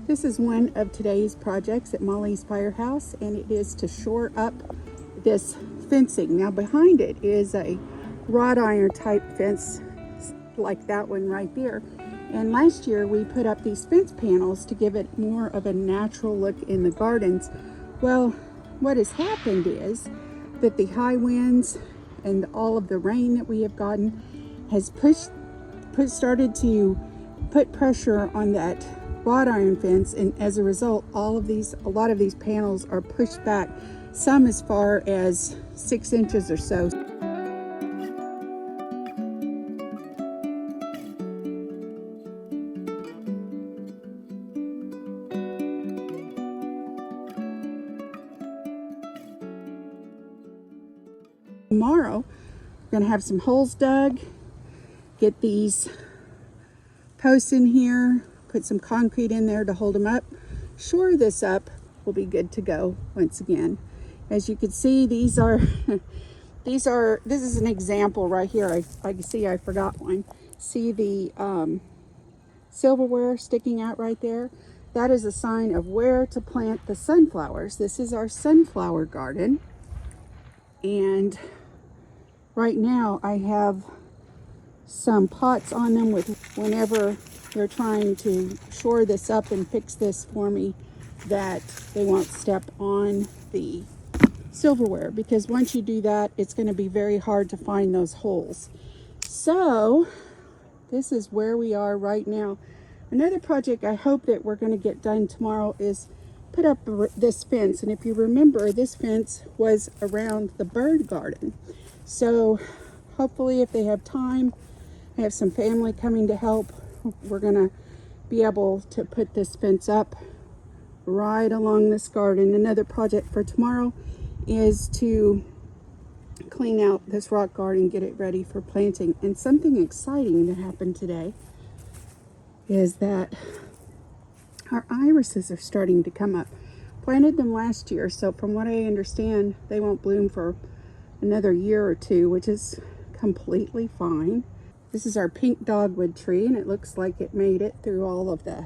This is one of today's projects at Molly's Firehouse, and it is to shore up this fencing. Now behind it is a wrought iron type fence like that one right there. And last year we put up these fence panels to give it more of a natural look in the gardens. Well, what has happened is that the high winds and all of the rain that we have gotten has started to put pressure on that wrought iron fence, and as a result a lot of these panels are pushed back, some as far as 6 inches or so. Tomorrow we're going to have some holes dug, get these posts in here, put some concrete in there to hold them up, shore this up. We'll be good to go once again. As you can see, this is an example right here. I can see I forgot one. See the silverware sticking out right there? That is a sign of where to plant the sunflowers. This is our sunflower garden, and right now I have some pots on them with whenever they're trying to shore this up and fix this for me, that they won't step on the silverware, because once you do that, it's going to be very hard to find those holes. So this is where we are right now. Another project I hope that we're going to get done tomorrow is put up this fence. And if you remember, this fence was around the bird garden. So hopefully, if they have time, I have some family coming to help, we're gonna be able to put this fence up right along this garden. Another project for tomorrow is to clean out this rock garden, get it ready for planting. And something exciting that happened today is that our irises are starting to come up. Planted them last year, so from what I understand, they won't bloom for another year or two, which is completely fine. This is our pink dogwood tree, and it looks like it made it through all of the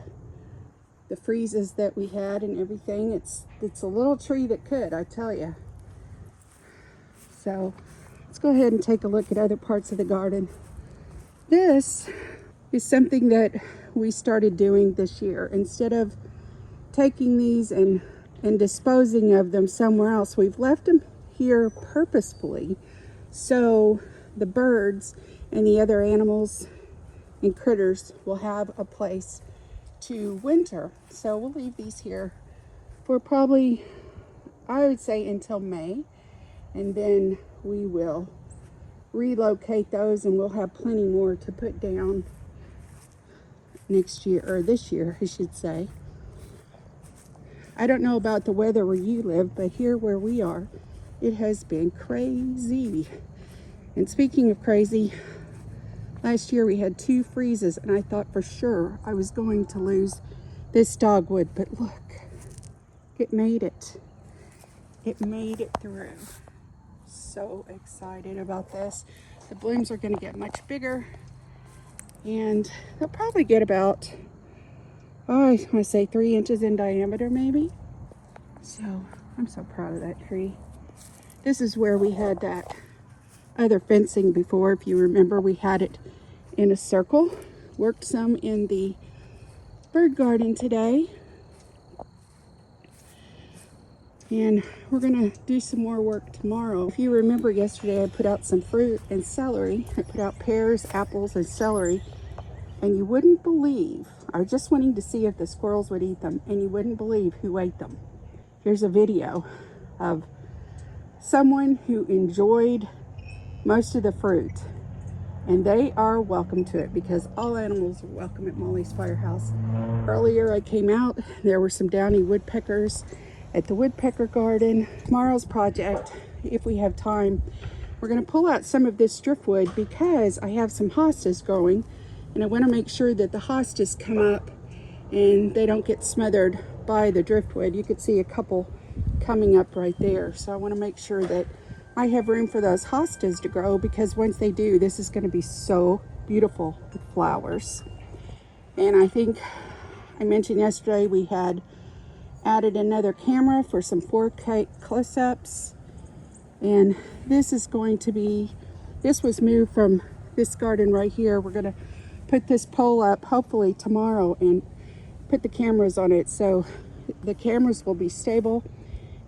freezes that we had and everything. It's a little tree that could, I tell you. So let's go ahead and take a look at other parts of the garden. This is something that we started doing this year. Instead of taking these and disposing of them somewhere else, we've left them here purposefully so the birds and the other animals and critters will have a place to winter. So we'll leave these here for probably, I would say, until May, and then we will relocate those, and we'll have plenty more to put down next year, or this year I should say. I don't know about the weather where you live, but here where we are, it has been crazy. And speaking of crazy, last year we had 2 freezes, and I thought for sure I was going to lose this dogwood, but look, it made it. It made it through. So excited about this. The blooms are going to get much bigger, and they'll probably get about, I want to say 3 inches in diameter maybe. So I'm so proud of that tree. This is where we had that other fencing before. If you remember, we had it in a circle. Worked some in the bird garden today, and we're gonna do some more work tomorrow. If you remember, yesterday I put out some fruit and celery. I put out pears, apples, and celery, and you wouldn't believe, I was just wanting to see if the squirrels would eat them, and you wouldn't believe who ate them. Here's a video of someone who enjoyed most of the fruit, and they are welcome to it, because all animals are welcome at Molly's Firehouse. Earlier I came out, there were some Downy woodpeckers at the woodpecker garden. Tomorrow's project, if we have time, we're going to pull out some of this driftwood, because I have some hostas growing, and I want to make sure that the hostas come up and they don't get smothered by the driftwood. You could see a couple coming up right there, so I want to make sure that I have room for those hostas to grow, because once they do, this is going to be so beautiful with flowers. And I think I mentioned yesterday we had added another camera for some 4K close-ups. And this is going to be, this was moved from this garden right here. We're going to put this pole up hopefully tomorrow and put the cameras on it, so the cameras will be stable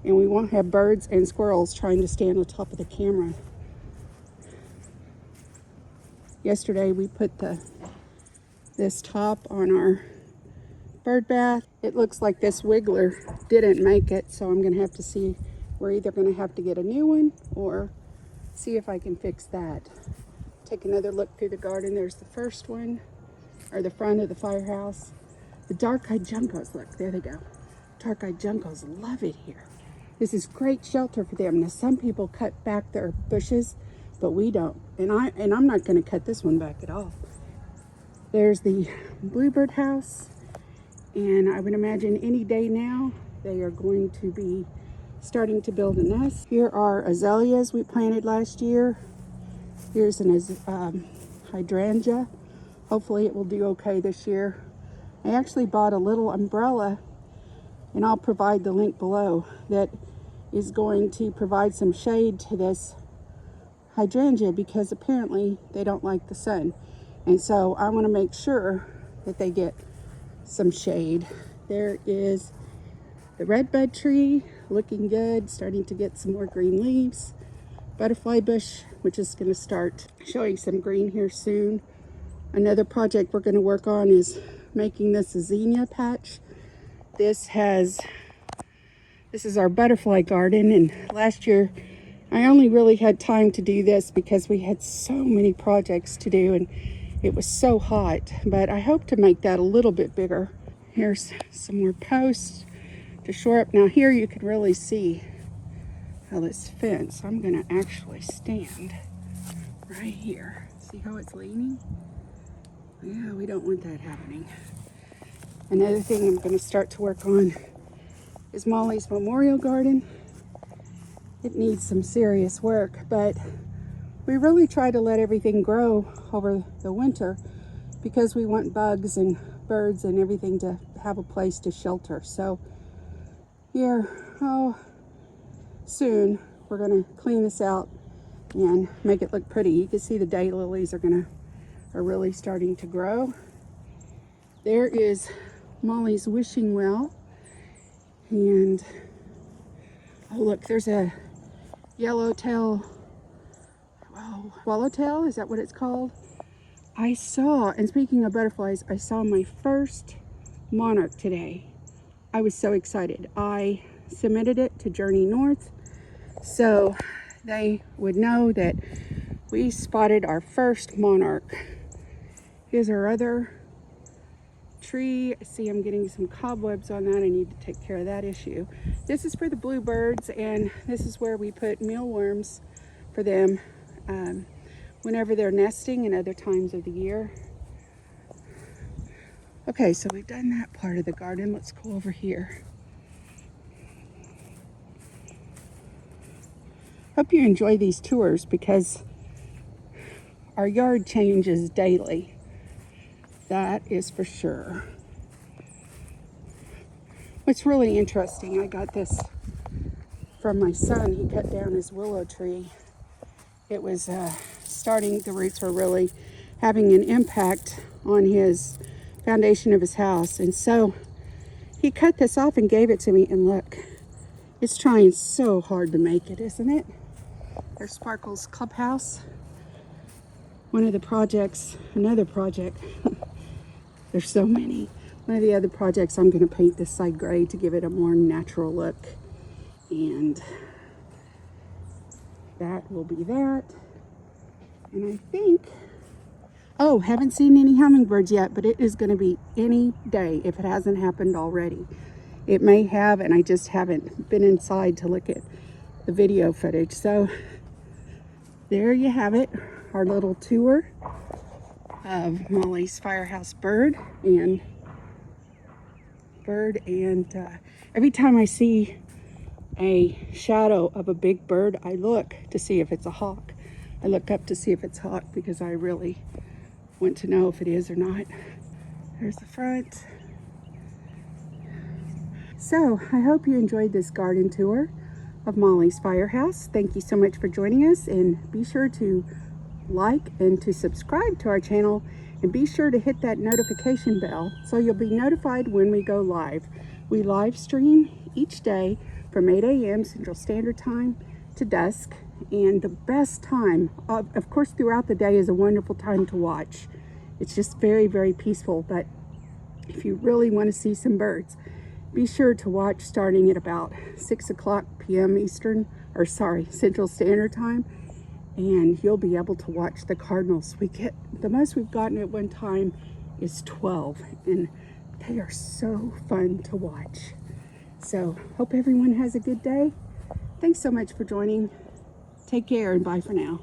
and we won't have birds and squirrels trying to stand on top of the camera. Yesterday we put this top on our bird bath. It looks like this wiggler didn't make it, so I'm gonna have to see, we're either gonna have to get a new one or see if I can fix that. Take another look through the garden. There's the first one, or the front of the firehouse. The dark-eyed Juncos, look, there they go. Dark-eyed Juncos love it here. This is great shelter for them. Now some people cut back their bushes, but we don't. And I'm not gonna cut this one back at all. There's the Bluebird House. And I would imagine any day now, they are going to be starting to build a nest. Here are azaleas we planted last year. Here's an hydrangea. Hopefully it will do okay this year. I actually bought a little umbrella, and I'll provide the link below, that is going to provide some shade to this hydrangea because apparently they don't like the sun. And so I want to make sure that they get some shade. There is the redbud tree, looking good, starting to get some more green leaves. Butterfly bush, which is going to start showing some green here soon. Another project we're going to work on is making this a Zinnia Patch. This is our butterfly garden, and last year I only really had time to do this because we had so many projects to do and it was so hot, but I hope to make that a little bit bigger. Here's some more posts to shore up. Now here you can really see how this fence, I'm gonna actually stand right here. See how it's leaning? Yeah, we don't want that happening. Another thing I'm gonna start to work on is Molly's memorial garden. It needs some serious work, but we really try to let everything grow over the winter because we want bugs and birds and everything to have a place to shelter. So here, soon we're gonna clean this out and make it look pretty. You can see the daylilies are really starting to grow. There is Molly's wishing well, and oh look, there's a yellowtail, swallowtail, is that what it's called? I saw, and speaking of butterflies, I saw my first monarch today. I was so excited. I submitted it to Journey North so they would know that we spotted our first monarch. Here's our other tree. See, I'm getting some cobwebs on that. I need to take care of that issue. This is for the bluebirds, and this is where we put mealworms for them whenever they're nesting and other times of the year. Okay, so we've done that part of the garden. Let's go over here. Hope you enjoy these tours because our yard changes daily. That is for sure. What's really interesting, I got this from my son. He cut down his willow tree. It was starting, the roots were really having an impact on his foundation of his house. And so he cut this off and gave it to me, and look, it's trying so hard to make it, isn't it? There's Sparkle's clubhouse. One of the projects, another project, there's so many. One of the other projects, I'm going to paint this side gray to give it a more natural look. And that will be that. And I think, oh, haven't seen any hummingbirds yet, but it is going to be any day if it hasn't happened already. It may have, and I just haven't been inside to look at the video footage. So there you have it, our little tour of Molly's Firehouse bird. And every time I see a shadow of a big bird, I look to see if it's a hawk. I look up to see if it's hawk because I really want to know if it is or not. There's the front. So I hope you enjoyed this garden tour of Molly's Firehouse. Thank you so much for joining us, and be sure to like and to subscribe to our channel, and be sure to hit that notification bell so you'll be notified when we go live. We live stream each day from 8 a.m. Central Standard Time to dusk, and the best time, of course throughout the day, is a wonderful time to watch. It's just very, very peaceful, but if you really want to see some birds, be sure to watch starting at about 6 o'clock p.m. Central Standard Time, and you'll be able to watch the cardinals. The most we've gotten at one time is 12, and they are so fun to watch. So hope everyone has a good day. Thanks so much for joining. Take care and bye for now.